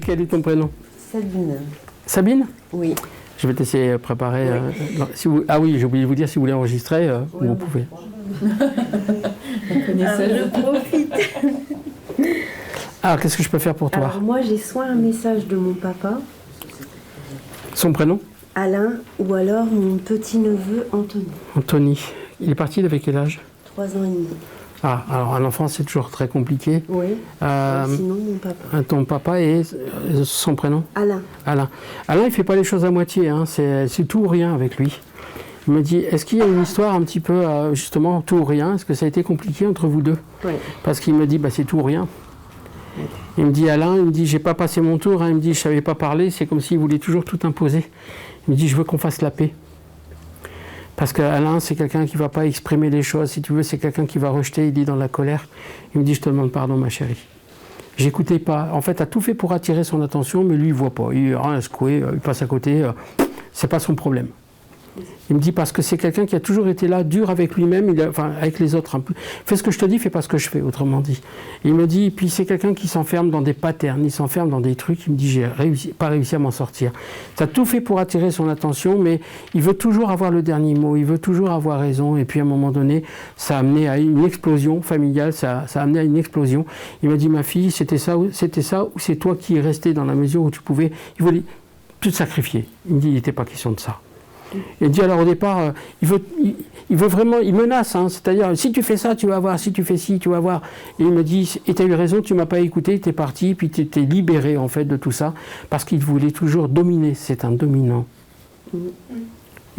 Quel est ton prénom? Sabine. Sabine? Oui. Je vais t'essayer de préparer. Si vous, ah oui, j'ai oublié de vous dire, si vous voulez enregistrer, vous pouvez. Je profite. Ah, qu'est-ce que je peux faire pour toi? Alors moi j'ai soit un message de mon papa, Son prénom? Alain, ou alors mon petit-neveu Anthony. Anthony. Il est parti, il avait quel âge? 3 ans et demi. Ah, alors un enfant c'est toujours très compliqué. Oui. Sinon mon papa. Ton papa et son prénom? Alain. Alain. Alain, il fait pas les choses à moitié, hein. C'est tout ou rien avec lui. Il me dit, est-ce qu'il y a une histoire un petit peu, justement, tout ou rien? Est-ce que ça a été compliqué entre vous deux? Oui. Parce qu'il me dit, c'est tout ou rien. Il me dit, Alain, il me dit, j'ai pas passé mon tour, hein. Il me dit, je savais pas parler, c'est comme s'il voulait toujours tout imposer. Il me dit, je veux qu'on fasse la paix. Parce qu'Alain, c'est quelqu'un qui ne va pas exprimer les choses. Si tu veux, c'est quelqu'un qui va rejeter, il est dans la colère. Il me dit, je te demande pardon, ma chérie. J'écoutais pas. En fait, tu as tout fait pour attirer son attention, mais lui, il ne voit pas. Il est rien à secouer, il passe à côté. C'est pas son problème. Il me dit, parce que c'est quelqu'un qui a toujours été là, dur avec lui-même, enfin avec les autres un peu. Fais ce que je te dis, fais pas ce que je fais, autrement dit. Il me dit, puis c'est quelqu'un qui s'enferme dans des patterns, il s'enferme dans des trucs, il me dit, j'ai pas réussi à m'en sortir. Tu as tout fait pour attirer son attention, mais il veut toujours avoir le dernier mot, il veut toujours avoir raison, et puis à un moment donné, ça a amené à une explosion familiale, ça a amené à une explosion. Il m'a dit, ma fille, c'était ça, ou c'est toi qui es resté dans la mesure où tu pouvais, il voulait tout sacrifier. Il me dit, il n'était pas question de ça. Il dit alors au départ, il veut vraiment, il menace, hein, c'est-à-dire si tu fais ça, tu vas voir, si tu fais ci, tu vas voir. Et il me dit, et tu as eu raison, tu ne m'as pas écouté, tu es parti, puis tu t'es libéré en fait de tout ça, parce qu'il voulait toujours dominer, c'est un dominant. Il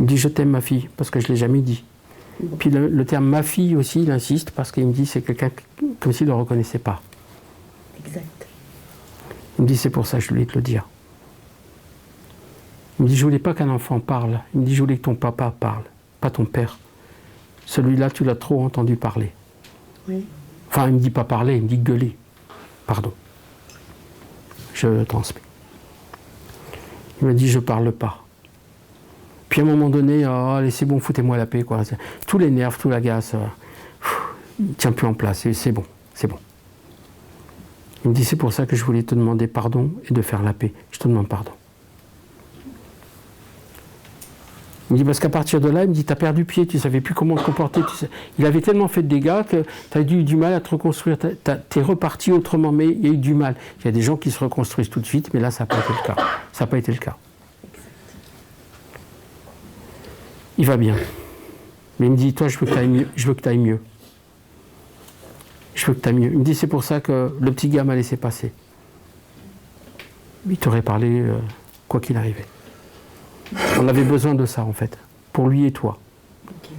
me dit, je t'aime ma fille, parce que je ne l'ai jamais dit. Puis le terme ma fille aussi, il insiste, parce qu'il me dit, c'est quelqu'un comme s'il ne le reconnaissait pas. Exact. Il me dit, c'est pour ça que je voulais te le dire. Il me dit, je voulais pas qu'un enfant parle. Il me dit, je voulais que ton papa parle, pas ton père. Celui-là, tu l'as trop entendu parler. Oui. Enfin, il me dit pas parler, il me dit gueuler. Pardon. Je le transmets. Il me dit, je parle pas. Puis à un moment donné, oh, allez, c'est bon, foutez-moi la paix, quoi. Tout l'énerve, tout l'agace. Il ne tient plus en place, c'est bon, c'est bon. Il me dit, c'est pour ça que je voulais te demander pardon et de faire la paix. Je te demande pardon. Il me dit, parce qu'à partir de là, il me dit, t'as perdu pied, tu ne savais plus comment te comporter. Il avait tellement fait de dégâts que tu as eu du mal à te reconstruire. T'es reparti autrement, mais il y a eu du mal. Il y a des gens qui se reconstruisent tout de suite, mais là, ça n'a pas été le cas. Ça n'a pas été le cas. Il va bien. Mais il me dit, toi, je veux que tu ailles mieux. Je veux que tu ailles mieux. Je veux que tu ailles mieux. Il me dit, c'est pour ça que le petit gars m'a laissé passer. Il t'aurait parlé quoi qu'il arrivait. On avait besoin de ça, en fait, pour lui et toi. Okay.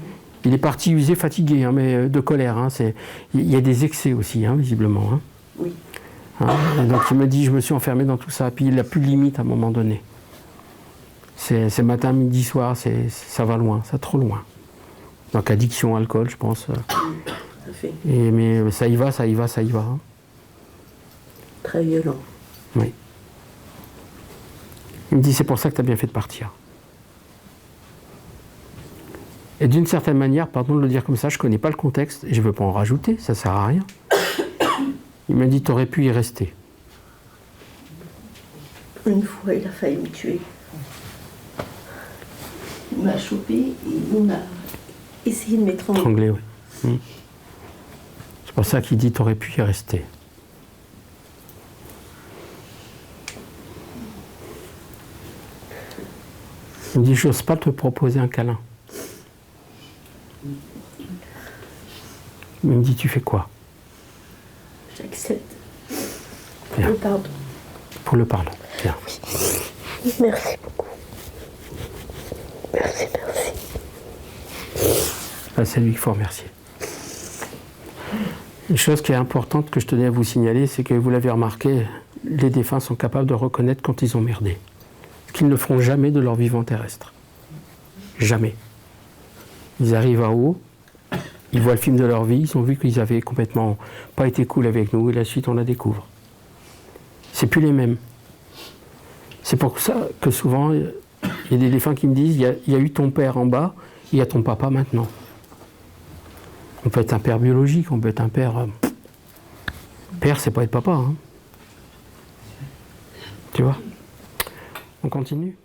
Il est parti usé, fatigué, hein, mais de colère. Hein, il y a des excès aussi, hein, visiblement. Hein. Oui. Hein, donc il me dit, je me suis enfermé dans tout ça, puis il n'a plus de limite à un moment donné. C'est matin, midi, soir, ça va loin, ça trop loin. Donc addiction, alcool, je pense. Mais ça y va, ça y va, ça y va. Hein. Très violent. Oui. Il me dit, c'est pour ça que tu as bien fait de partir. Et d'une certaine manière, pardon de le dire comme ça, je ne connais pas le contexte, et je ne veux pas en rajouter, ça ne sert à rien. Il m'a dit, tu aurais pu y rester. Une fois, il a failli me tuer. Il m'a chopé et on a essayé de m'étrangler. Étranglé, oui. C'est pour ça qu'il dit, tu aurais pu y rester. Il me dit, j'ose pas te proposer un câlin. Il me dit, tu fais quoi? J'accepte. Bien. Le pardon. Pour le pardon. Bien. Oui. Merci beaucoup. Merci. C'est lui qu'il faut remercier. Une chose qui est importante que je tenais à vous signaler, c'est que vous l'avez remarqué, les défunts sont capables de reconnaître quand ils ont merdé. Ce qu'ils ne feront jamais de leur vivant terrestre. Jamais. Ils arrivent à haut, ils voient le film de leur vie, ils ont vu qu'ils avaient complètement pas été cool avec nous, et la suite on la découvre. C'est plus les mêmes. C'est pour ça que souvent, il y a des défunts qui me disent, il y a eu ton père en bas, il y a ton papa maintenant. On peut être un père biologique, on peut être un père... Père, c'est pas être papa. Hein. Tu vois? On continue?